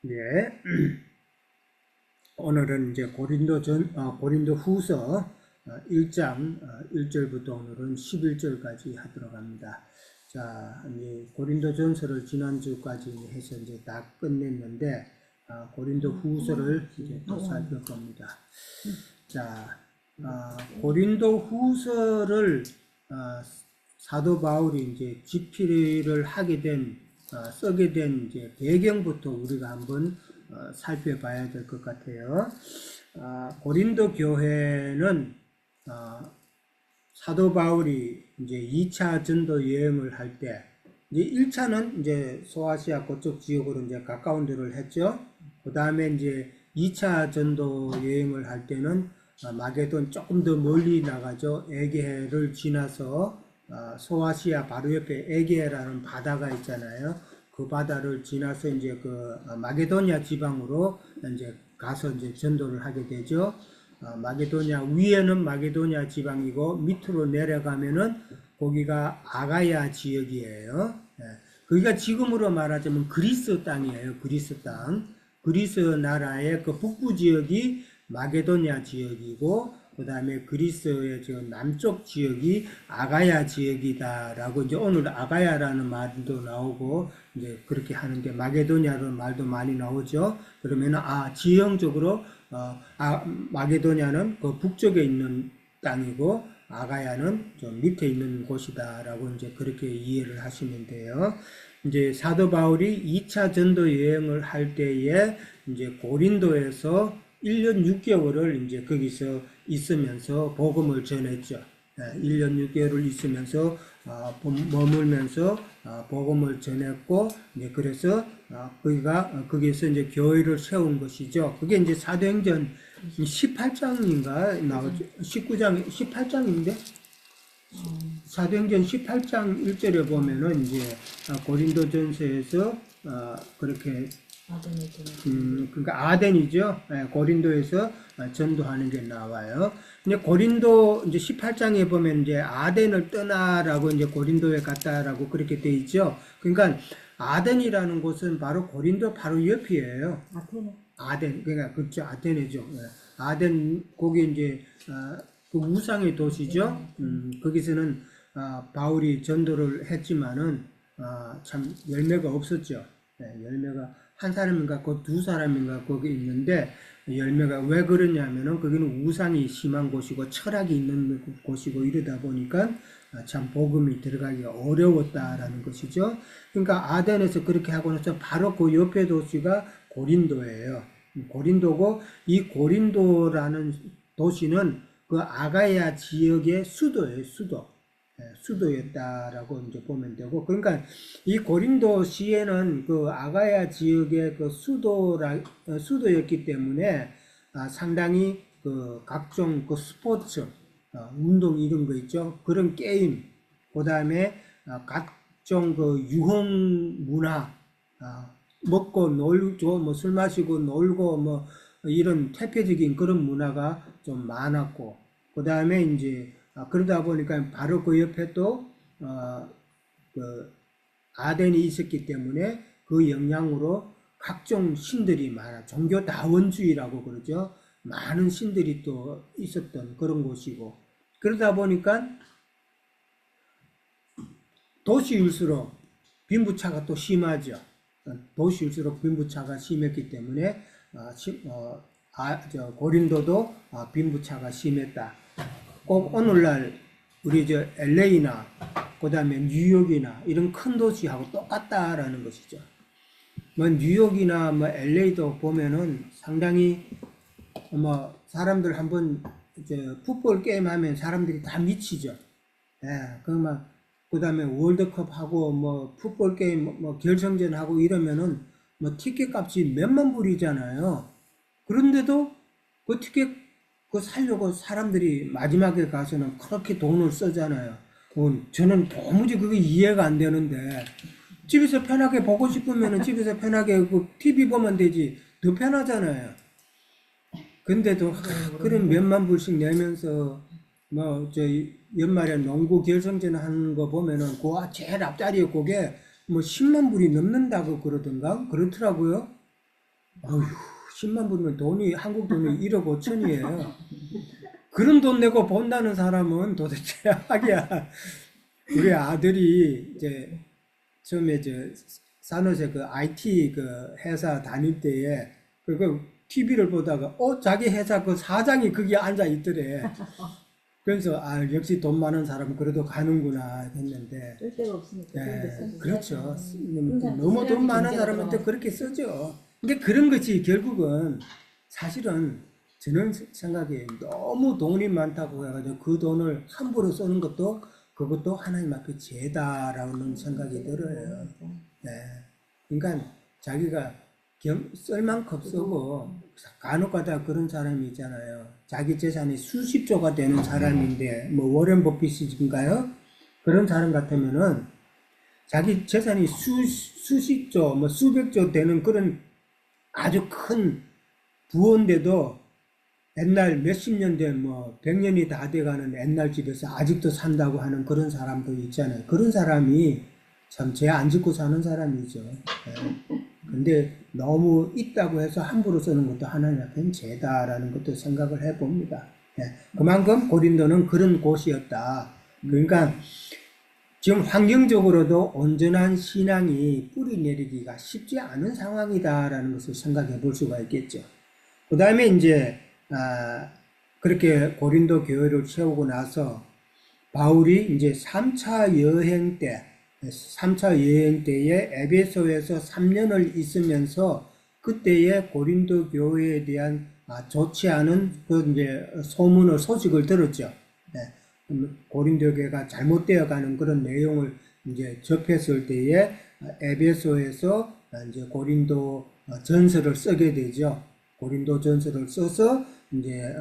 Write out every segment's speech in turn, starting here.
예. 오늘은 이제 고린도 후서 1장 1절부터 오늘은 11절까지 하도록 합니다. 자, 이제 고린도 전서를 지난주까지 해서 이제 다 끝냈는데, 고린도 후서를 이제 또 살펴봅니다. 자, 고린도 후서를 사도 바울이 이제 집필을 쓰게 된 이제 배경부터 우리가 한번 살펴봐야 될 것 같아요. 고린도 교회는 사도 바울이 이제 2차 전도 여행을 할 때, 이제 1차는 이제 소아시아 그쪽 지역으로 이제 가까운 데를 했죠. 그 다음에 이제 2차 전도 여행을 할 때는 마게돈 조금 더 멀리 나가죠. 에게해를 지나서 소아시아 바로 옆에 에게해라는 바다가 있잖아요. 그 바다를 지나서 이제 그 마게도냐 지방으로 이제 가서 이제 전도를 하게 되죠. 마게도냐 위에는 마게도냐 지방이고 밑으로 내려가면은 거기가 아가야 지역이에요. 거기가 지금으로 말하자면 그리스 땅이에요. 그리스 땅. 그리스 나라의 그 북부 지역이 마게도냐 지역이고, 그 다음에 그리스의 저 남쪽 지역이 아가야 지역이다라고, 이제 오늘 아가야라는 말도 나오고, 이제 그렇게 하는데, 마게도냐라는 말도 많이 나오죠. 그러면, 지형적으로, 마게도냐는 그 북쪽에 있는 땅이고, 아가야는 좀 밑에 있는 곳이다라고 이제 그렇게 이해를 하시면 돼요. 이제 사도 바울이 2차 전도 여행을 할 때에 이제 고린도에서 1년 6개월을 이제 거기서 있으면서 복음을 전했죠. 1년 6개월을 있으면서 머물면서 복음을 전했고, 이제 그래서 거기서 이제 교회를 세운 것이죠. 그게 이제 사도행전 18장인가 나오죠. 19장 18장인데 사도행전 18장 1절에 보면은 이제 고린도전서에서 그렇게 그러니까 아덴이죠. 고린도에서 전도하는 게 나와요. 근데 고린도 이제 18장에 보면 이제 아덴을 떠나라고 이제 고린도에 갔다라고 그렇게 돼 있죠. 그러니까 아덴이라는 곳은 바로 고린도 바로 옆이에요. 아덴, 그러니까 그렇죠. 아테네죠. 아덴 거기 이제 그 우상의 도시죠. 거기서는 바울이 전도를 했지만은 참 열매가 없었죠. 열매가 한 사람인가 두 사람인가 거기 있는데, 열매가 왜 그러냐면은 거기는 우상이 심한 곳이고 철학이 있는 곳이고 이러다 보니까 참 복음이 들어가기가 어려웠다라는 것이죠. 그러니까 아덴에서 그렇게 하고 나서 바로 그 옆에 도시가 고린도예요. 고린도고, 이 고린도라는 도시는 그 아가야 지역의 수도예요. 수도였다라고 이제 보면 되고, 그러니까 이 고린도시에는 그 아가야 지역의 그 수도였기 때문에 상당히 그 각종 그 스포츠, 운동 이런 거 있죠. 그런 게임, 그 다음에 각종 그 유흥 문화, 먹고 놀고 뭐 술 마시고 놀고 뭐 이런 퇴폐적인 그런 문화가 좀 많았고, 그 다음에 이제 그러다 보니까 바로 그 옆에 또 그 아덴이 있었기 때문에 그 영향으로 각종 신들이 많아, 종교 다원주의라고 그러죠. 많은 신들이 또 있었던 그런 곳이고, 그러다 보니까 도시일수록 빈부차가 또 심하죠. 도시일수록 빈부차가 심했기 때문에 고린도도 빈부차가 심했다. 꼭 오늘날 우리 LA나 그 다음에 뉴욕이나 이런 큰 도시하고 똑같다라는 것이죠. 뭐 뉴욕이나 뭐 LA도 보면은 상당히 뭐 사람들 한번 풋볼 게임 하면 사람들이 다 미치죠. 그 다음에 월드컵 하고 뭐 풋볼 게임 뭐 결승전 하고 이러면은 뭐 티켓 값이 몇만 불이잖아요. 그런데도 그 티켓 살려고 사람들이 마지막에 가서는 그렇게 돈을 쓰잖아요. 저는 도무지 그게 이해가 안 되는데, 집에서 편하게 보고 싶으면 집에서 편하게 그 TV 보면 되지. 더 편하잖아요. 근데도 그런 몇만 불씩 내면서 연말에 농구 결승전 하는 거 보면은 그 제일 앞자리에 그게 뭐 10만 불이 넘는다고 그러던가 그렇더라고요. 어휴, 10만 불이면 돈이, 한국 돈이 1억 5천이에요. 그런 돈 내고 본다는 사람은 도대체 하기야. 우리 아들이 이제 처음에 산호세 그 IT 그 회사 다닐 때에 그거 TV를 보다가 자기 회사 그 사장이 거기에 앉아 있더래. 그래서 역시 돈 많은 사람은 그래도 가는구나 했는데 쓸 데가 없으니까 그런 데 쓰고. 그렇죠. 항상 너무 돈 많은 경제가 사람은 또 들어가요. 그렇게 쓰죠. 근데 그런 것이 결국은 사실은 저는 생각에 너무 돈이 많다고 해가지고 그 돈을 함부로 쓰는 것도 그것도 하나님 앞에 죄다라는 생각이 들어요. 네. 그러니까 자기가 쓸 만큼 쓰고 간혹가다 그런 사람이 있잖아요. 자기 재산이 수십조가 되는 사람인데 뭐 워렌 버핏인가요? 그런 사람 같으면은 자기 재산이 수십조 뭐 수백조 되는 그런 아주 큰 부원데도 옛날 몇십 년 된 뭐 100년이 다 돼가는 옛날 집에서 아직도 산다고 하는 그런 사람도 있잖아요. 그런 사람이 참 죄 안 짓고 사는 사람이죠. 예. 근데 너무 있다고 해서 함부로 쓰는 것도 하나님 앞에는 죄다라는 것도 생각을 해봅니다. 예. 그만큼 고린도는 그런 곳이었다. 그러니까 지금 환경적으로도 온전한 신앙이 뿌리 내리기가 쉽지 않은 상황이다라는 것을 생각해 볼 수가 있겠죠. 그 다음에 이제 그렇게 고린도 교회를 세우고 나서 바울이 이제 3차 여행 때에 에베소에서 3년을 있으면서 그때의 고린도 교회에 대한 좋지 않은 그 이제 소식을 들었죠. 고린도 교회가 잘못되어 가는 그런 내용을 이제 접했을 때에 에베소에서 이제 고린도 전서를 쓰게 되죠. 고린도 전서를 써서 이제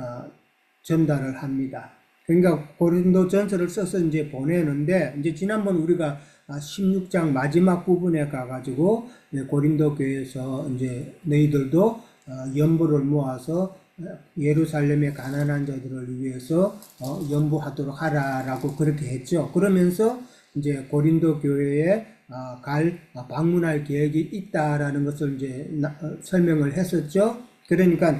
전달을 합니다. 그러니까 고린도 전서를 써서 이제 보내는데 이제 지난번 우리가 16장 마지막 부분에 가가지고 고린도 교회에서 이제 너희들도 연보를 모아서 예루살렘의 가난한 자들을 위해서 연보하도록 하라라고 그렇게 했죠. 그러면서 이제 고린도 교회에 방문할 계획이 있다라는 것을 이제 설명을 했었죠. 그러니까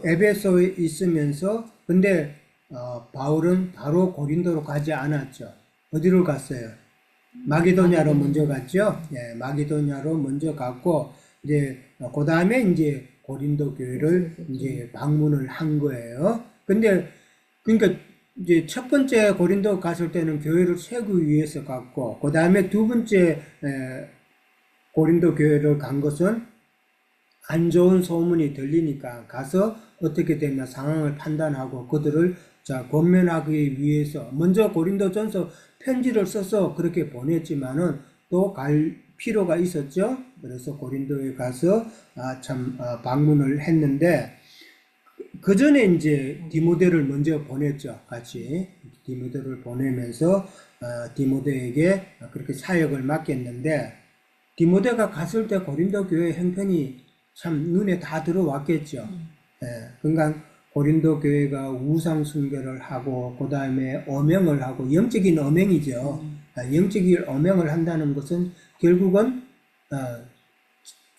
에베소에 있으면서 근데 바울은 바로 고린도로 가지 않았죠. 어디로 갔어요? 마게도냐로 먼저 갔죠. 예, 마게도냐로 먼저 갔고 이제 그 다음에 이제 고린도 교회를 이제 방문을 한 거예요. 근데 그러니까 이제 첫 번째 고린도 갔을 때는 교회를 세우기 위해서 갔고 그 다음에 두 번째 고린도 교회를 간 것은 안 좋은 소문이 들리니까 가서 어떻게 되나 상황을 판단하고 그들을 권면하기 위해서 먼저 고린도전서 편지를 써서 그렇게 보냈지만은 또 갈 필요가 있었죠. 그래서 고린도에 가서 방문을 했는데 그 전에 이제 디모데를 먼저 보냈죠. 같이 디모데를 보내면서 디모데에게 그렇게 사역을 맡겼는데 디모데가 갔을 때 고린도 교회 형편이 참 눈에 다 들어왔겠죠. 예, 그러니까 고린도 교회가 우상 숭배를 하고 그 다음에 엄행을 하고 영적인 엄행이죠. 영적인 엄행을 한다는 것은 결국은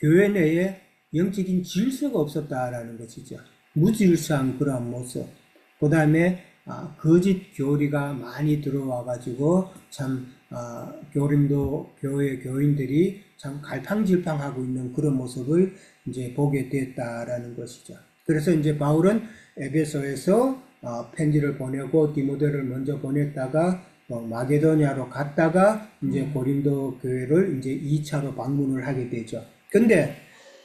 교회 내에 영적인 질서가 없었다라는 것이죠. 무질서한 그런 모습. 그 다음에 거짓 교리가 많이 들어와 가지고 참 고린도 교회 교인들이 참 갈팡질팡하고 있는 그런 모습을 이제 보게 됐다라는 것이죠. 그래서 이제 바울은 에베소에서 편지를 보내고 디모데를 먼저 보냈다가 마게도냐로 갔다가 이제 고린도 교회를 이제 2차로 방문을 하게 되죠. 근데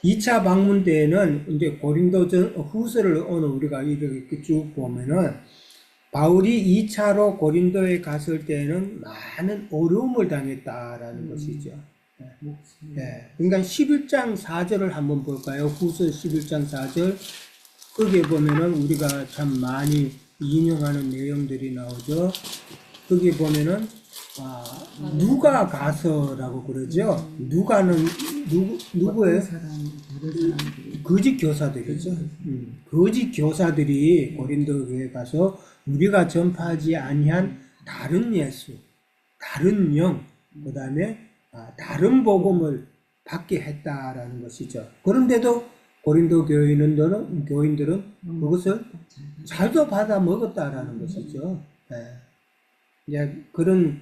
2차 방문 때에는 이제 고린도전 후서를 오늘 우리가 이렇게 쭉 보면은 바울이 2차로 고린도에 갔을 때는 많은 어려움을 당했다라는 것이죠. 네. 그러니까 11장 4절을 한번 볼까요? 후서 11장 4절. 거기에 보면은 우리가 참 많이 인용하는 내용들이 나오죠. 거기 보면은 누가 가서라고 그러죠. 누가는 누구예요? 거짓 교사들이죠. 거짓 교사들이 고린도 교회에 가서 우리가 전파하지 아니한 다른 예수, 다른 영, 그 다음에 다른 복음을 받게 했다라는 것이죠. 그런데도 고린도 교인들은 그것을 잘도 받아 먹었다라는 것이죠. 예. 이제 그런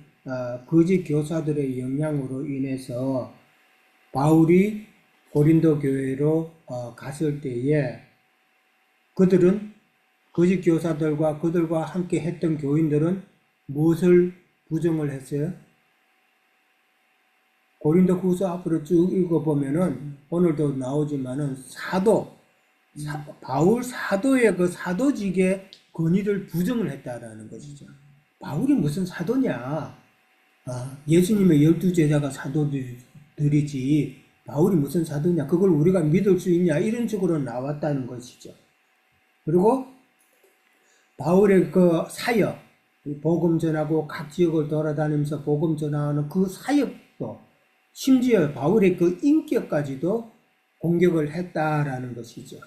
거짓 교사들의 영향으로 인해서 바울이 고린도 교회로 갔을 때에 그들은 거짓 교사들과 그들과 함께 했던 교인들은 무엇을 부정을 했어요? 고린도 후서 앞으로 쭉 읽어보면은 오늘도 나오지만은 바울 사도의 그 사도직의 권위를 부정을 했다라는 것이죠. 바울이 무슨 사도냐? 예수님의 12제자가 사도들이지 바울이 무슨 사도냐? 그걸 우리가 믿을 수 있냐? 이런 식으로 나왔다는 것이죠. 그리고 바울의 그 사역, 복음 전하고 각 지역을 돌아다니면서 복음 전하는 그 사역도 심지어 바울의 그 인격까지도 공격을 했다라는 것이죠.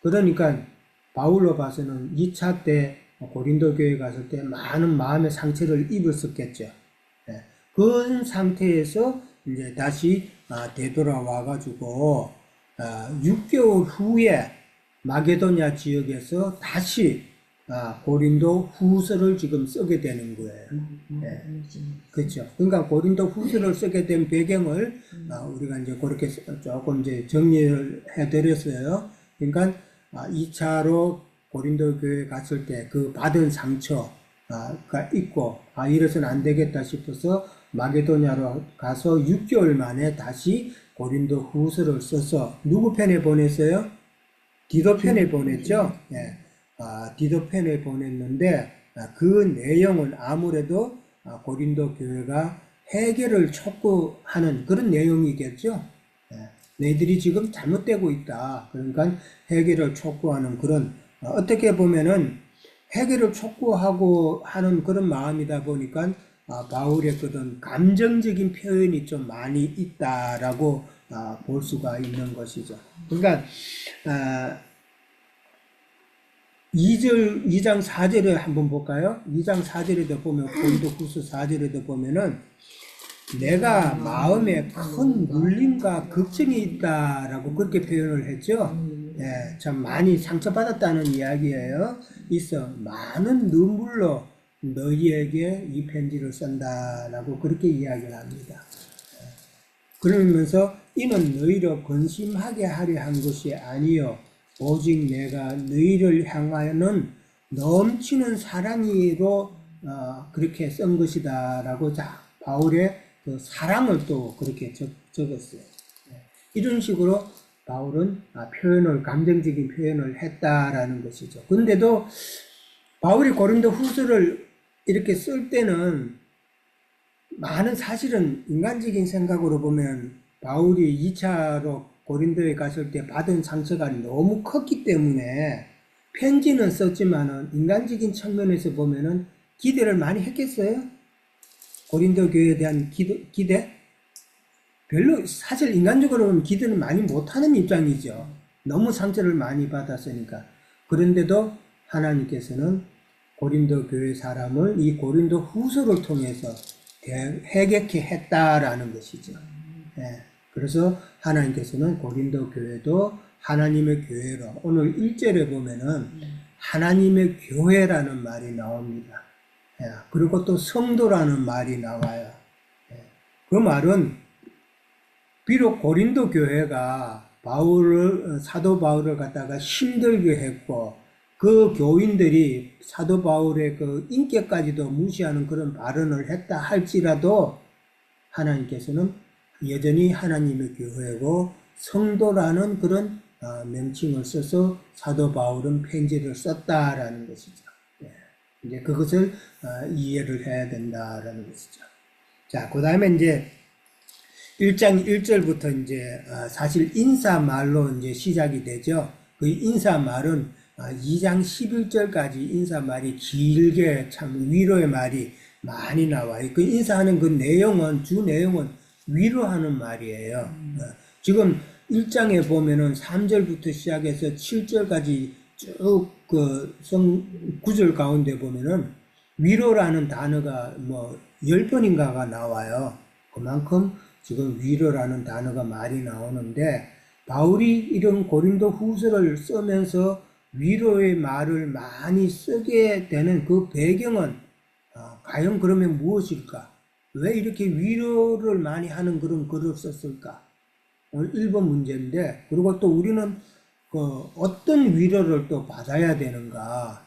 그러니까 바울로 봐서는 2차 때 고린도 교회 갔을 때 많은 마음의 상처를 입었었겠죠. 그런 상태에서 이제 다시 되돌아와 가지고 6개월 후에 마게도냐 지역에서 다시 고린도 후서를 지금 쓰게 되는 거예요. 그렇죠. 그러니까 고린도 후서를 쓰게 된 배경을 우리가 이제 그렇게 조금 이제 정리를 해드렸어요. 그러니까 2차로 고린도 교회 갔을 때 그 받은 상처가 있고 이래서는 안 되겠다 싶어서 마게도냐로 가서 6개월 만에 다시 고린도 후서를 써서 누구 편에 보냈어요? 디도 편에 보냈죠. 예. 디도 편에 보냈는데 그 내용은 아무래도 고린도 교회가 해결을 촉구하는 그런 내용이겠죠. 너희들이 지금 잘못되고 있다. 그러니까 해결을 촉구하는 그런 어떻게 보면은 해결을 촉구하고 하는 그런 마음이다 보니까 바울의 그런 감정적인 표현이 좀 많이 있다라고 볼 수가 있는 것이죠. 그러니까 2장 4절에 한번 볼까요? 2장 4절에도 보면 고린도 후서 4절에도 보면은 내가 마음에 큰 눌림과 걱정이 있다라고 그렇게 표현을 했죠. 예, 참 많이 상처받았다는 이야기예요. 있어 많은 눈물로 너희에게 이 편지를 쓴다라고 그렇게 이야기를 합니다. 그러면서 이는 너희를 근심하게 하려 한 것이 아니요 오직 내가 너희를 향하여는 넘치는 사랑으로 그렇게 쓴 것이다라고 바울의 그 사랑을 또 그렇게 적었어요. 이런 식으로 바울은 감정적인 표현을 했다라는 것이죠. 근데도 바울이 고린도 후서를 이렇게 쓸 때는 많은 사실은 인간적인 생각으로 보면 바울이 2차로 고린도에 갔을 때 받은 상처가 너무 컸기 때문에 편지는 썼지만은 인간적인 측면에서 보면은 기대를 많이 했겠어요? 고린도 교회에 대한 기대? 별로 사실 인간적으로는 기대는 많이 못하는 입장이죠. 너무 상처를 많이 받았으니까. 그런데도 하나님께서는 고린도 교회 사람을 이 고린도 후서를 통해서 해결케 했다라는 것이죠. 예. 그래서 하나님께서는 고린도 교회도 하나님의 교회로 오늘 1절에 보면은 하나님의 교회라는 말이 나옵니다. 예. 그리고 또 성도라는 말이 나와요. 예. 그 말은 비록 고린도 교회가 사도 바울을 갖다가 힘들게 했고 그 교인들이 사도 바울의 그 인격까지도 무시하는 그런 발언을 했다 할지라도 하나님께서는 여전히 하나님의 교회고 성도라는 그런 명칭을 써서 사도 바울은 편지를 썼다라는 것이죠. 이제 그것을 이해를 해야 된다라는 것이죠. 자, 그 다음에 이제 1장 1절부터 이제 사실 인사말로 이제 시작이 되죠. 그 인사말은 2장 11절까지 인사말이 길게 참 위로의 말이 많이 나와요. 그 인사하는 그 내용은, 주 내용은 위로하는 말이에요. 지금 1장에 보면은 3절부터 시작해서 7절까지 쭉 그 9절 가운데 보면은 위로라는 단어가 뭐 10번인가가 나와요. 그만큼 지금 위로라는 단어가 많이 나오는데 바울이 이런 고린도 후서를 쓰면서 위로의 말을 많이 쓰게 되는 그 배경은 과연 그러면 무엇일까? 왜 이렇게 위로를 많이 하는 그런 글을 썼을까? 오늘 1번 문제인데, 그리고 또 우리는 그 어떤 위로를 또 받아야 되는가?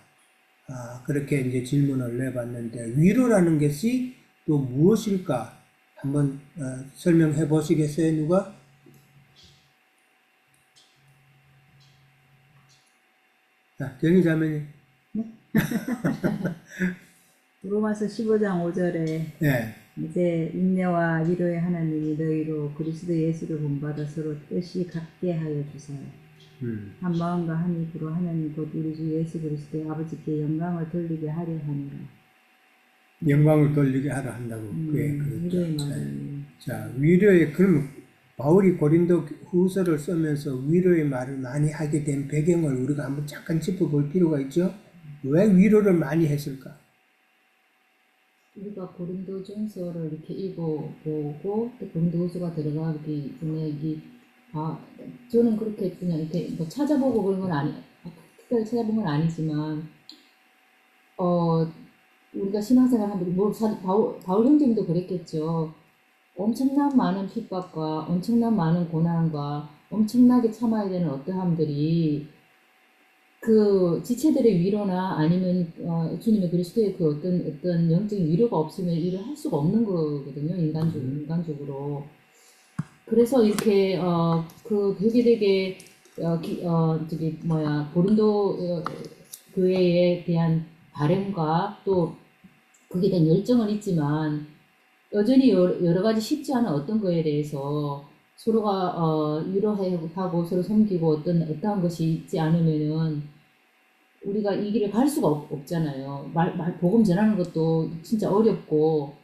그렇게 이제 질문을 내봤는데, 위로라는 것이 또 무엇일까? 한번 설명해 보시겠어요, 누가? 자, 경희 자매님. 로마서 15장 5절에 네. 이제 인내와 위로의 하나님이 너희로 그리스도 예수를 본받아 서로 뜻이 같게 하여 주세요. 한 마음과 한 입으로 하나님 곧 우리 주 예수 그리스도의 아버지께 영광을 돌리게 하려 하니라. 영광을 돌리게 하라 한다고. 그게 위로의 그렇죠. 말을. 자, 위로의, 그럼 바울이 고린도 후서를 쓰면서 위로의 말을 많이 하게 된 배경을 우리가 한번 잠깐 짚어볼 필요가 있죠? 왜 위로를 많이 했을까? 우리가 고린도전서를 이렇게 읽어보고 또 고린도후서가 들어가기 전에 저는 그렇게 그냥 이렇게 뭐 찾아보고 그런 건 특별히 찾아본 건 아니지만 우리가 신앙생활 하면 바울 형제님도 그랬겠죠. 엄청난 많은 핍박과 엄청난 많은 고난과 엄청나게 참아야 되는 어떠함들이 그 지체들의 위로나 아니면 주님의 그리스도의 그 어떤 영적인 위로가 없으면 일을 할 수가 없는 거거든요. 인간적으로. 그래서 이렇게 그 되게 되게 고린도 교회에 대한 바램과 또 거기에 대한 열정은 있지만 여전히 여러 가지 쉽지 않은 어떤 거에 대해서 서로가 위로하고 서로 섬기고 어떠한 것이 있지 않으면은 우리가 이 길을 갈 수가 없잖아요. 복음 전하는 것도 진짜 어렵고,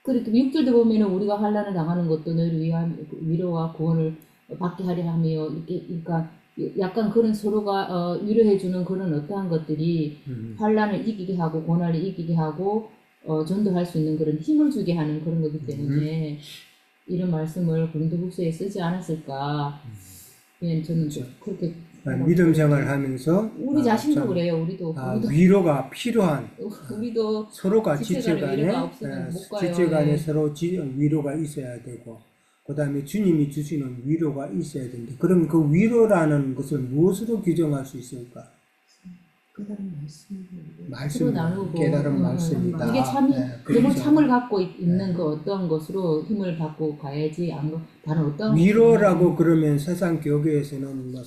그리고 6절도 보면은 우리가 환난을 당하는 것도 너희를 위한 위로와 구원을 받게 하려 하며, 이렇게, 그러니까 약간 그런 서로가 위로해주는 그런 어떠한 것들이 환난을 이기게 하고, 고난을 이기게 하고, 전도할 수 있는 그런 힘을 주게 하는 그런 거기 때문에, 이런 말씀을 고린도후서에 쓰지 않았을까. 예, 저는 그렇게 믿음 생활하면서 우리 자신도 그래요. 우리도 위로가 필요한 우리도 서로가 지체간에 지체간에 서로 위로가 있어야 되고 그 다음에 주님이 주시는 위로가 있어야 된다. 그럼 그 위로라는 것을 무엇으로 규정할 수 있을까? 깨달은 말씀, 나누고 깨달은 말씀이다. 이게 그렇죠. 그런 참을 갖고 있는 그 어떤 것으로 힘을 받고 가야지 다른 어떤 위로라고 그러면 세상 교계에서는 뭐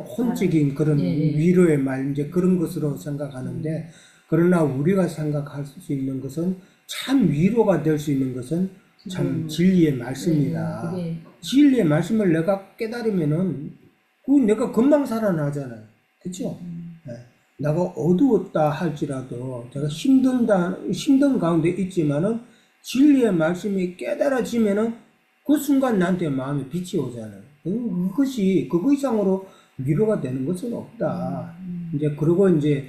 혼적인 그런 위로의 말 이제 그런 것으로 생각하는데 그러나 우리가 생각할 수 있는 것은 참 위로가 될 수 있는 것은 참 진리의 말씀이다. 진리의 말씀을 내가 깨달으면은 그 내가 금방 살아나잖아요. 그렇죠? 내가 어두웠다 할지라도 제가 힘든 가운데 있지만은 진리의 말씀이 깨달아지면은 그 순간 나한테 마음에 빛이 오잖아요. 그거 이상으로 위로가 되는 것은 없다. 이제 그러고 이제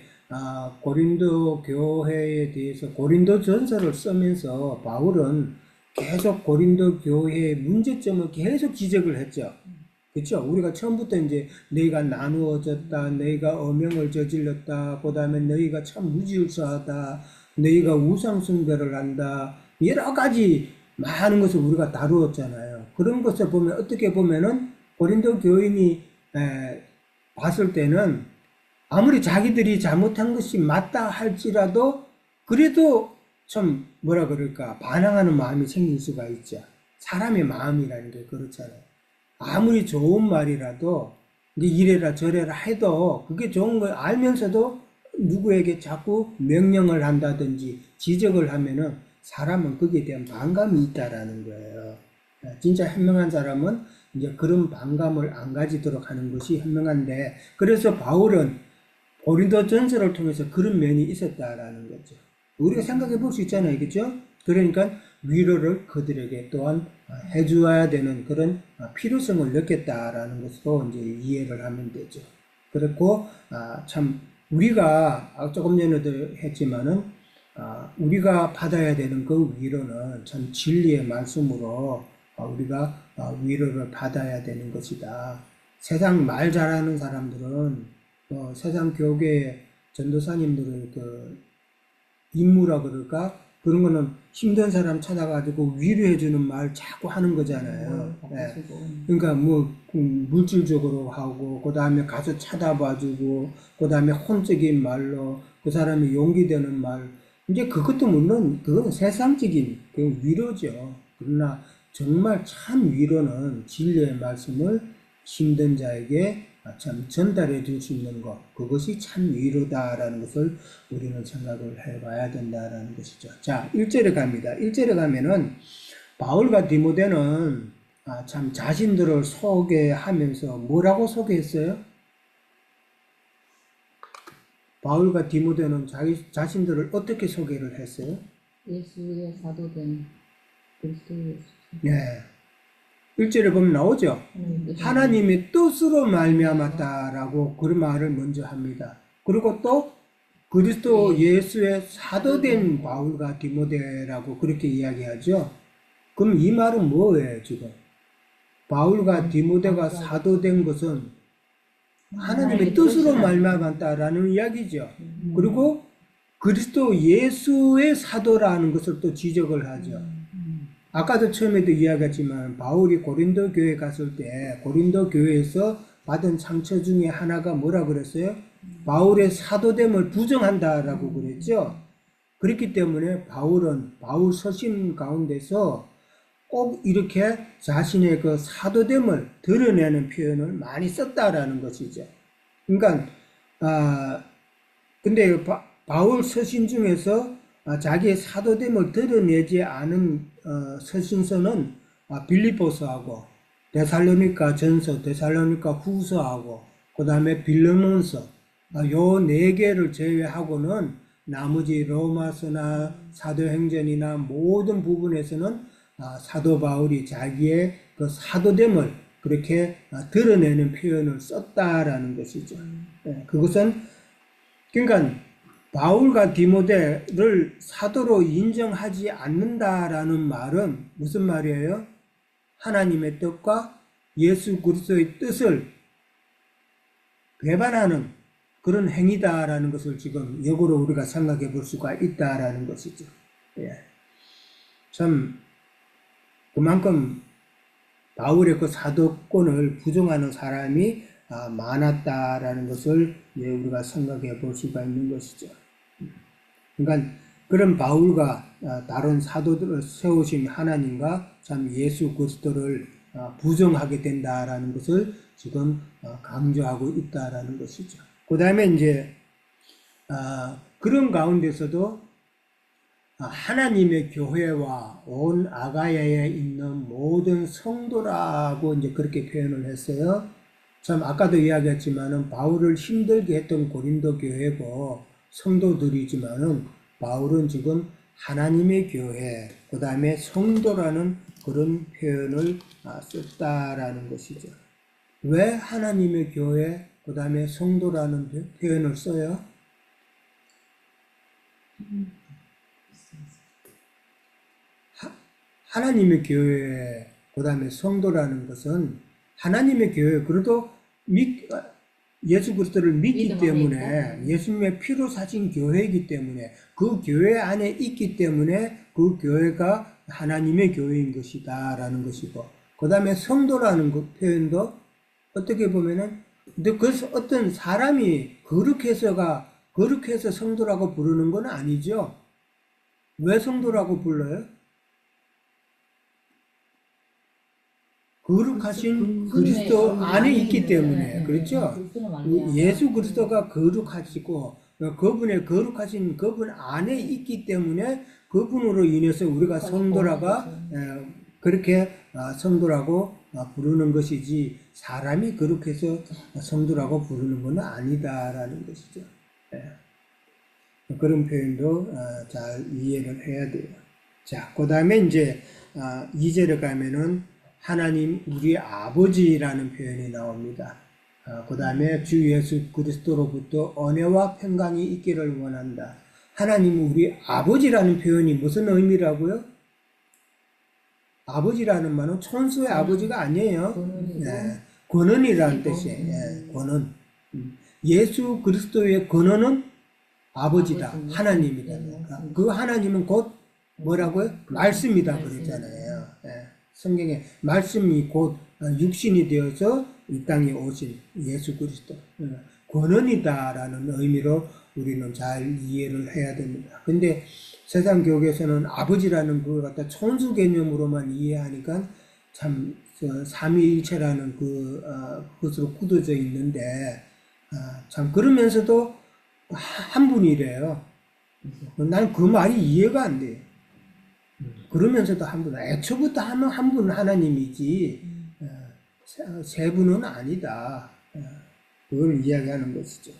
고린도 교회에 대해서 고린도 전서를 쓰면서 바울은 계속 고린도 교회의 문제점을 계속 지적을 했죠. 그렇죠? 우리가 처음부터 이제 너희가 나누어졌다, 너희가 엄형을 저질렀다, 그 다음에 너희가 참 무질서하다, 너희가 우상 숭배를 한다, 여러 가지 많은 것을 우리가 다루었잖아요. 그런 것을 보면 어떻게 보면은 고린도 교인이 봤을 때는 아무리 자기들이 잘못한 것이 맞다 할지라도 그래도 좀 뭐라 그럴까 반항하는 마음이 생길 수가 있죠. 사람의 마음이라는 게 그렇잖아요. 아무리 좋은 말이라도 이래라 저래라 해도 그게 좋은 걸 알면서도 누구에게 자꾸 명령을 한다든지 지적을 하면은 사람은 거기에 대한 반감이 있다라는 거예요. 진짜 현명한 사람은 이제 그런 반감을 안 가지도록 하는 것이 현명한데 그래서 바울은 고린도 전서를 통해서 그런 면이 있었다라는 거죠. 우리가 생각해 볼 수 있잖아요. 그렇죠? 그러니까 위로를 그들에게 또한 해주어야 되는 그런 필요성을 느꼈다라는 것으로 이제 이해를 하면 되죠. 그렇고 참 우리가 조금 전에도 했지만은 우리가 받아야 되는 그 위로는 참 진리의 말씀으로 우리가 위로를 받아야 되는 것이다. 세상 말 잘하는 사람들은 세상 교계 전도사님들의 그 임무라 그럴까? 그런 거는 힘든 사람 찾아가지고 위로해주는 말 자꾸 하는 거잖아요. 네. 그러니까 뭐 물질적으로 하고 그 다음에 가서 찾아봐주고 그 다음에 혼적인 말로 그 사람이 용기 되는 말 이제 그것도 물론 그건 세상적인 그 위로죠. 그러나 정말 참 위로는 진리의 말씀을 힘든 자에게 참 전달해 줄 수 있는 것, 그것이 참 위로다라는 것을 우리는 생각을 해봐야 된다라는 것이죠. 자, 1절에 갑니다. 1절에 가면은 바울과 디모데는 참 자신들을 소개하면서 뭐라고 소개했어요? 바울과 디모데는 자신들을 어떻게 소개를 했어요? 예수의 사도된 그리스도 예수. 네. 1절에 보면 나오죠. 하나님의 뜻으로 말미암았다라고 그 말을 먼저 합니다. 그리고 또 그리스도 예수의 사도된 바울과 디모데라고 그렇게 이야기하죠. 그럼 이 말은 뭐예요, 지금? 바울과 디모데가 사도된 것은 하나님의 뜻으로 말미암았다라는 이야기죠. 그리고 그리스도 예수의 사도라는 것을 또 지적을 하죠. 아까도 처음에도 이야기했지만 바울이 고린도 교회 갔을 때 고린도 교회에서 받은 상처 중에 하나가 뭐라 그랬어요? 바울의 사도됨을 부정한다라고 그랬죠. 그렇기 때문에 바울은 바울 서신 가운데서 꼭 이렇게 자신의 그 사도됨을 드러내는 표현을 많이 썼다라는 것이죠. 그러니까 근데 바울 서신 중에서 자기의 사도됨을 드러내지 않은 서신서는 빌립보서하고 데살로니가 전서, 데살로니가 후서하고 그 다음에 빌레몬서 요 네 개를 제외하고는 나머지 로마서나 사도행전이나 모든 부분에서는 사도 바울이 자기의 그 사도됨을 그렇게 드러내는 표현을 썼다라는 것이죠. 그것은 그러니까 바울과 디모데를 사도로 인정하지 않는다라는 말은 무슨 말이에요? 하나님의 뜻과 예수 그리스도의 뜻을 배반하는 그런 행위다라는 것을 지금 역으로 우리가 생각해 볼 수가 있다라는 것이죠. 참 그만큼 바울의 그 사도권을 부정하는 사람이 많았다라는 것을 우리가 생각해 볼 수가 있는 것이죠. 그러니까 그런 바울과 다른 사도들을 세우신 하나님과 참 예수 그리스도를 부정하게 된다라는 것을 지금 강조하고 있다라는 것이죠. 그 다음에 이제 그런 가운데서도 하나님의 교회와 온 아가야에 있는 모든 성도라고 이제 그렇게 표현을 했어요. 참 아까도 이야기했지만은 바울을 힘들게 했던 고린도 교회고 성도들이지만은 바울은 지금 하나님의 교회, 그 다음에 성도라는 그런 표현을 썼다라는 것이죠. 왜 하나님의 교회, 그 다음에 성도라는 표현을 써요? 하나님의 교회, 그 다음에 성도라는 것은 하나님의 교회, 그래도 예수 그리스도를 믿기 때문에 예수님의 피로 사신 교회이기 때문에 그 교회 안에 있기 때문에 그 교회가 하나님의 교회인 것이다 라는 것이고, 그 다음에 성도라는 표현도 어떻게 보면은 그래서 어떤 사람이 그렇게 해서 성도라고 부르는 건 아니죠. 왜 성도라고 불러요? 거룩하신 그리스도 안에 있기 때문에, 그렇죠? 예수 그리스도가 거룩하시고 그분의 거룩하신 그분 안에 있기 때문에 그분으로 인해서 우리가 그렇게 성도라고 부르는 것이지, 사람이 그렇게 해서 성도라고 부르는 건 아니다라는 것이죠. 그런 표현도 잘 이해를 해야 돼요. 자, 그 다음에 이제 2절에 가면은 하나님 우리 아버지라는 표현이 나옵니다. 그 다음에 주 예수 그리스도로부터 은혜와 평강이 있기를 원한다. 하나님 우리 아버지라는 표현이 무슨 의미라고요? 아버지라는 말은 천수의 아버지가 아니에요. 권원이고 예, 권원이라는 그리고, 뜻이에요. 예, 권원. 예수 그리스도의 권원은 아버지다. 아버지입니다. 하나님이다. 네, 맞습니다. 그 하나님은 곧 뭐라고요? 말씀이다 말씀입니다. 그랬잖아요. 예, 성경에 말씀이 곧 육신이 되어서 이 땅에 오신 예수 그리스도. 예, 권원이다라는 의미로 우리는 잘 이해를 해야 됩니다. 근데 세상 교계에서는 아버지라는 걸 갖다 천수 개념으로만 이해하니까 참 삼위일체라는 그것으로 굳어져 있는데 참 그러면서도 한 분이래요. 난 그 말이 이해가 안 돼요. 그러면서도 한 분, 애초부터 하면 한 분 하나님이지 세 분은 아니다. 그걸 이야기하는 것이죠.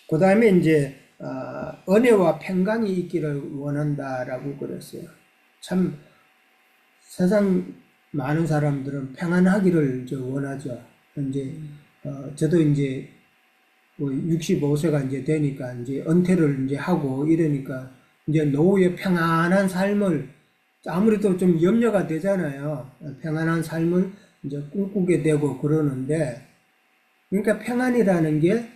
그 다음에 이제 은혜와 평강이 있기를 원한다라고 그랬어요. 참 세상 많은 사람들은 평안하기를 원하죠. 이제 저도 이제 뭐 65세가 이제 되니까 이제 은퇴를 이제 하고 이러니까 이제 노후에 평안한 삶을 아무래도 좀 염려가 되잖아요. 평안한 삶을 이제 꿈꾸게 되고 그러는데 그러니까 평안이라는 게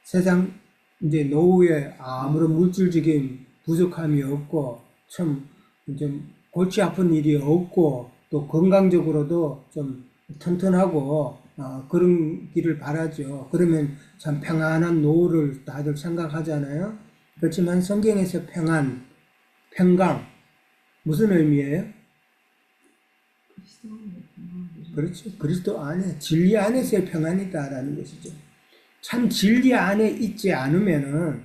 세상 이제 노후에 아무런 물질적인 부족함이 없고 참 이제 골치 아픈 일이 없고 또 건강적으로도 좀 튼튼하고 그런 길을 바라죠. 그러면 참 평안한 노후를 다들 생각하잖아요. 그렇지만 성경에서 평안, 평강 무슨 의미예요? 그렇죠. 그리스도 안에 진리 안에서의 평안이다라는 것이죠. 참 진리 안에 있지 않으면은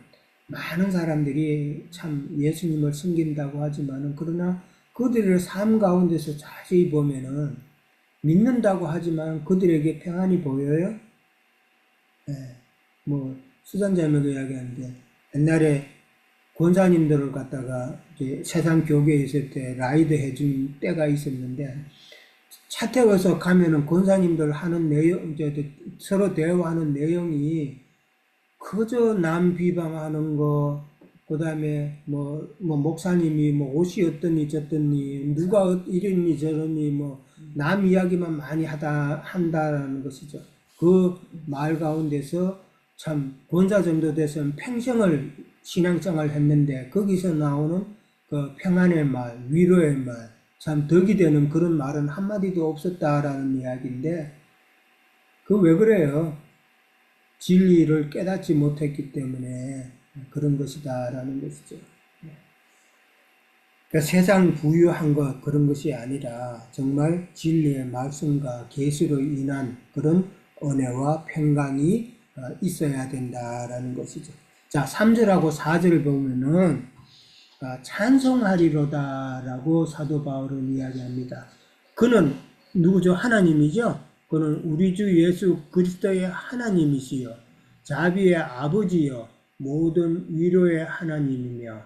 많은 사람들이 참 예수님을 섬긴다고 하지만은 그러나 그들의 삶 가운데서 자세히 보면은 믿는다고 하지만 그들에게 평안이 보여요? 네. 뭐 수잔자매도 이야기하는데 옛날에 권사님들을 갖다가 이제 세상 교계에 있을 때 라이드 해준 때가 있었는데 차 태워서 가면은 권사님들 하는 내용, 이제 서로 대화하는 내용이 그저 남 비방하는 거, 그 다음에 뭐 목사님이 뭐 옷이 어떠니 저떠니, 누가 이러니 저러니, 남 이야기만 많이 한다라는 것이죠. 그 말 가운데서 참 권사 정도 돼서는 평생을 신앙생활을 했는데 거기서 나오는 그 평안의 말, 위로의 말, 참 덕이 되는 그런 말은 한마디도 없었다라는 이야기인데 그 왜 그래요? 진리를 깨닫지 못했기 때문에 그런 것이다라는 것이죠. 그러니까 세상 부유한 것 그런 것이 아니라 정말 진리의 말씀과 계시로 인한 그런 은혜와 평강이 있어야 된다라는 것이죠. 자, 3절하고 4절 보면은 찬송하리로다라고 사도 바울은 이야기합니다. 그는 누구죠? 하나님이죠? 그는 우리 주 예수 그리스도의 하나님이시요 자비의 아버지요 모든 위로의 하나님이며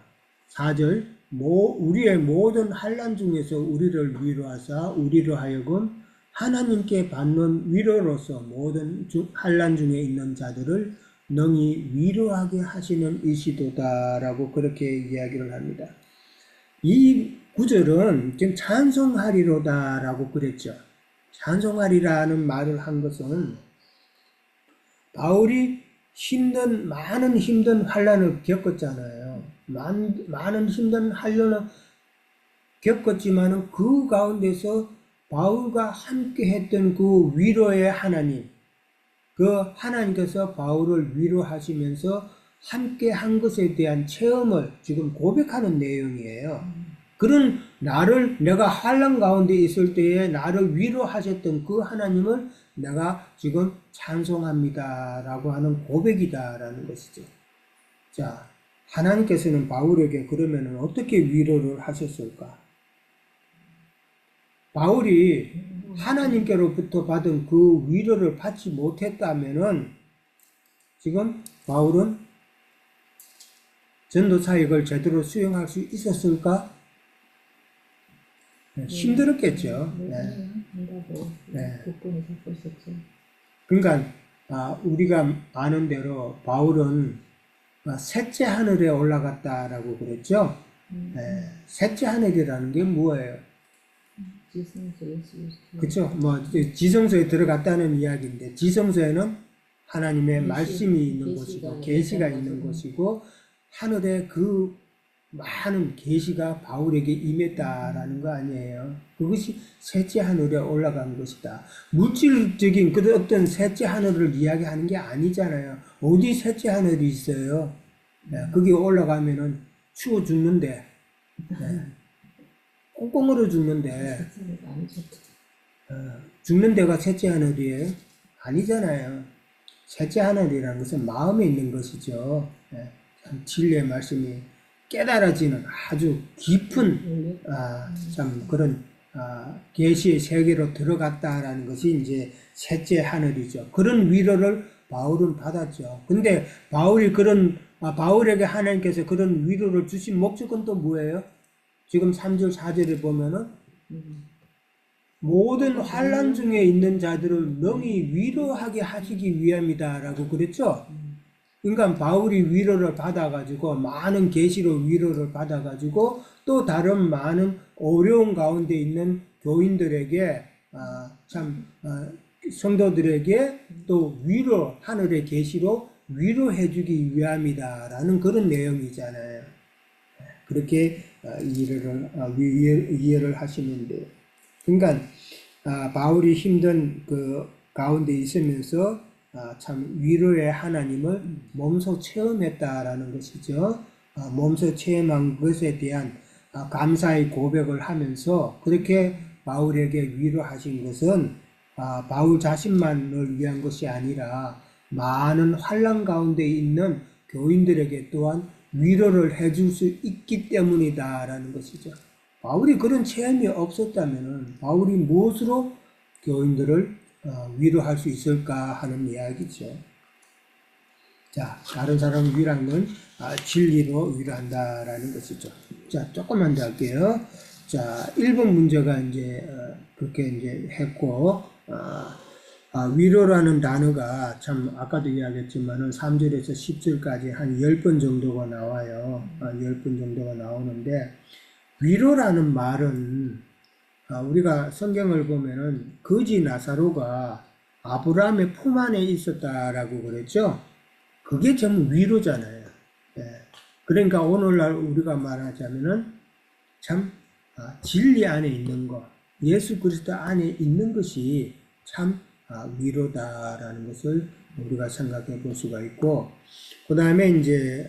4절 우리의 모든 환난 중에서 우리를 위로하사 우리로 하여금 하나님께 받는 위로로서 모든 환난 중에 있는 자들을 능히 위로하게 하시는 이시도다라고 그렇게 이야기를 합니다. 이 구절은 지금 찬송하리로다라고 그랬죠. 찬송하리라는 말을 한 것은 바울이 많은 힘든 환난을 겪었잖아요. 많은 힘든 환난을 겪었지만은 그 가운데서 바울과 함께 했던 그 위로의 하나님, 그 하나님께서 바울을 위로하시면서 함께 한 것에 대한 체험을 지금 고백하는 내용이에요. 그런 내가 환난 가운데 있을 때에 나를 위로하셨던 그 하나님을 내가 지금 찬송합니다라고 하는 고백이다라는 것이죠. 자, 하나님께서는 바울에게 그러면은 어떻게 위로를 하셨을까? 바울이 하나님께로부터 받은 그 위로를 받지 못했다면은 지금 바울은 전도 사역을 제대로 수행할 수 있었을까? 네, 힘들었겠죠. 네. 그러니까 우리가 아는 대로 바울은 셋째 하늘에 올라갔다라고 그랬죠. 네. 셋째 하늘이라는 게 뭐예요? 지성소 예수 그리스도. 그쵸? 뭐 지성소에 들어갔다는 이야기인데 지성소에는 하나님의 말씀이 있는 곳이고 계시가 있는 곳이고 하늘에 그 많은 계시가 바울에게 임했다라는 거 아니에요. 그것이 셋째 하늘에 올라간 것이다. 물질적인 그 어떤 셋째 하늘을 이야기하는 게 아니잖아요. 어디 셋째 하늘이 있어요? 거기 올라가면은 추워 죽는데, 꽁꽁 얼어 죽는데, 죽는 데가 셋째 하늘이에요? 아니잖아요. 셋째 하늘이라는 것은 마음에 있는 것이죠. 참 진리의 말씀이 깨달아지는 아주 깊은 참 그런 계시의 세계로 들어갔다라는 것이 이제 셋째 하늘이죠. 그런 위로를 바울은 받았죠. 근데 바울에게 하나님께서 그런 위로를 주신 목적은 또 뭐예요? 지금 3절 4절에 보면은 모든 환난 중에 있는 자들을 능히 위로하게 하시기 위함이다라고 그랬죠. 그러니까 바울이 위로를 받아가지고 많은 계시로 위로를 받아가지고 또 다른 많은 어려운 가운데 있는 교인들에게 성도들에게 또 위로 하늘의 계시로 위로해주기 위함이다라는 그런 내용이잖아요. 그렇게 이해를 하시면 돼요. 그러니까 바울이 힘든 그 가운데 있으면서 참 위로의 하나님을 몸소 체험했다라는 것이죠. 몸소 체험한 것에 대한 감사의 고백을 하면서 그렇게 바울에게 위로하신 것은 바울 자신만을 위한 것이 아니라 많은 환난 가운데 있는 교인들에게 또한 위로를 해줄 수 있기 때문이다라는 것이죠. 바울이 그런 체험이 없었다면 바울이 무엇으로 교인들을 위로할 수 있을까 하는 이야기죠. 자, 다른 사람을 위로하는 건 진리로 위로한다라는 것이죠. 자, 조금만 더 할게요. 자, 1번 문제가 이제 그렇게 이제 했고, 위로라는 단어가 참 아까도 이야기했지만은 3절에서 10절까지 한 10번 정도가 나와요. 10번 정도가 나오는데, 위로라는 말은 우리가 성경을 보면은 거지 나사로가 아브라함의 품 안에 있었다라고 그랬죠. 그게 전부 위로잖아요. 그러니까 오늘날 우리가 말하자면은 참 진리 안에 있는 것, 예수 그리스도 안에 있는 것이 참 위로다라는 것을 우리가 생각해 볼 수가 있고, 그 다음에 이제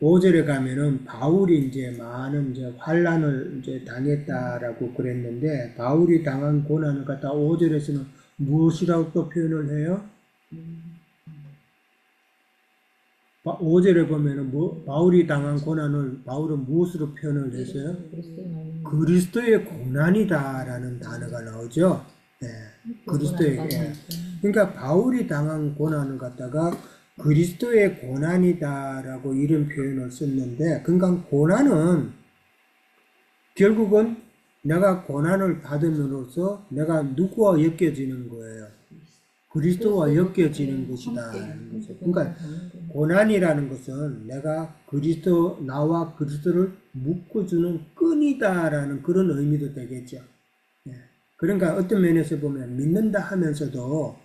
5절에 가면은 바울이 이제 많은 이제 환란을 이제 당했다라고 그랬는데, 바울이 당한 고난을 갖다 5절에서는 무엇이라고 또 표현을 해요? 5절에 보면은 바울이 당한 고난을 바울은 무엇으로 표현을 했어요? 그리스도의 고난이다라는 단어가 나오죠. 그리스도의. 그러니까 바울이 당한 고난을 갖다가 그리스도의 고난이다라고 이런 표현을 썼는데, 그러니까 고난은 결국은 내가 고난을 받음으로써 내가 누구와 엮여지는 거예요? 그리스도와 엮여지는 것이다. 그러니까 고난이라는 것은 내가 나와 그리스도를 묶어주는 끈이다라는 그런 의미도 되겠죠. 그러니까 어떤 면에서 보면 믿는다 하면서도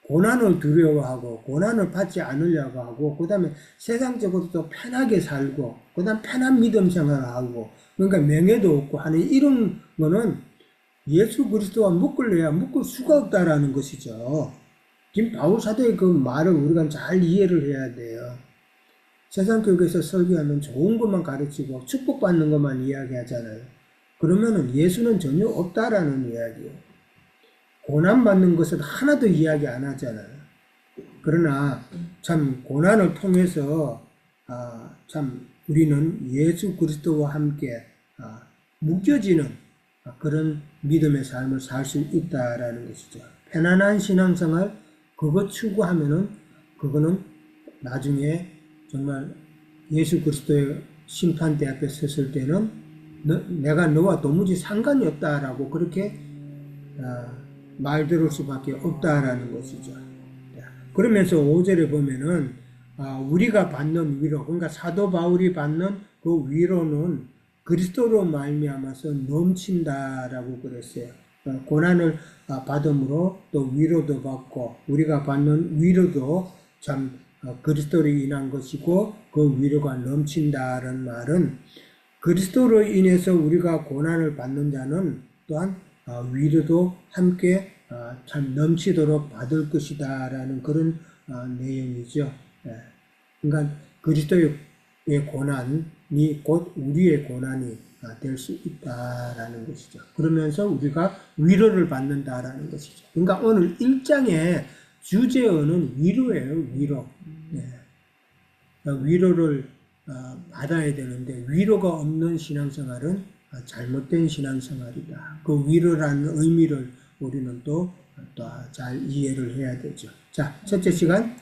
고난을 두려워하고 고난을 받지 않으려고 하고, 그 다음에 세상적으로 또 편하게 살고, 그 다음 편한 믿음 생활을 하고, 그러니까 명예도 없고 하는 이런 거는 예수 그리스도와 묶을 수가 없다라는 것이죠. 지금 바울 사도의 그 말을 우리가 잘 이해를 해야 돼요. 세상 교육에서 설교하면 좋은 것만 가르치고 축복받는 것만 이야기하잖아요. 그러면은 예수는 전혀 없다라는 이야기예요. 고난받는 것은 하나도 이야기 안 하잖아요. 그러나 참 고난을 통해서 참 우리는 예수 그리스도와 함께 묶여지는 그런 믿음의 삶을 살 수 있다라는 것이죠. 편안한 신앙생활 그거 추구하면은 그거는 나중에 정말 예수 그리스도의 심판대 앞에 섰을 때는 내가 너와 도무지 상관이 없다라고 그렇게 말 들을 수밖에 없다라는 것이죠. 그러면서 5절에 보면은 우리가 받는 위로, 그러니까 사도 바울이 받는 그 위로는 그리스도로 말미암아서 넘친다라고 그랬어요. 고난을 받음으로 또 위로도 받고 우리가 받는 위로도 참 그리스도로 인한 것이고 그 위로가 넘친다는 말은 그리스도로 인해서 우리가 고난을 받는 자는 또한 위로도 함께 참 넘치도록 받을 것이다라는 그런 내용이죠. 예. 그러니까 그리스도의 고난이 곧 우리의 고난이 될 수 있다라는 것이죠. 그러면서 우리가 위로를 받는다라는 것이죠. 그러니까 오늘 1장의 주제어는 위로예요. 위로. 예. 위로를 받아야 되는데 위로가 없는 신앙생활은 잘못된 신앙생활이다. 그 위로라는 의미를 우리는 또 잘 이해를 해야 되죠. 자, 첫째 시간